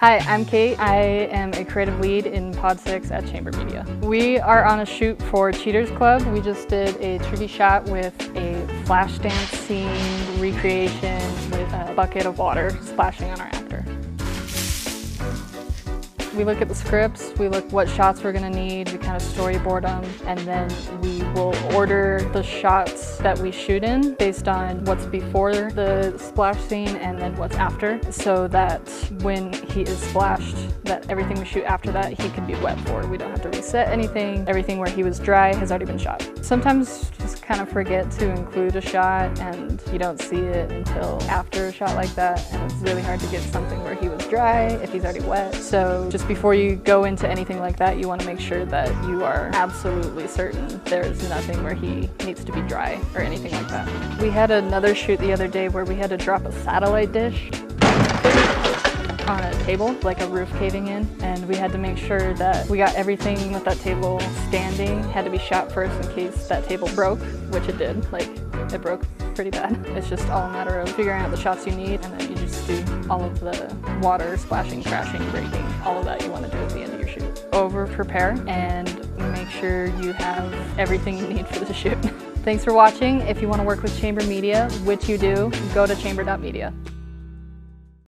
Hi, I'm Kate. I am a creative lead in Pod 6 at Chamber Media. We are on a shoot for Cheaters Club. We just did a trivia shot with a flash dance scene recreation with a bucket of water splashing on our actor. We look at the scripts, we look what shots we're going to need, we kind of storyboard them, and then we will order the shots that we shoot in based on what's before the splash scene and then what's after, so that when he is splashed, that everything we shoot after that he can be wet for. We don't have to reset anything. Everything where he was dry has already been shot. Sometimes just kind of forget to include a shot and you don't see it until after a shot like that, and it's really hard to get something where he was dry if he's already wet. So just before you go into anything like that, you want to make sure that you are absolutely certain there's nothing where he needs to be dry or anything like that. We had another shoot the other day where we had to drop a satellite dish on a table, like a roof caving in, and we had to make sure that we got everything with that table standing. Had to be shot first in case that table broke, which it did. Like, it broke pretty bad. It's just all a matter of figuring out the shots you need, and then you just do all of the water splashing, crashing, breaking, all of that you want to do at the end of your shoot. Over prepare and make sure you have everything you need for the shoot. Thanks for watching. If you want to work with Chamber Media, which you do, go to chamber.media.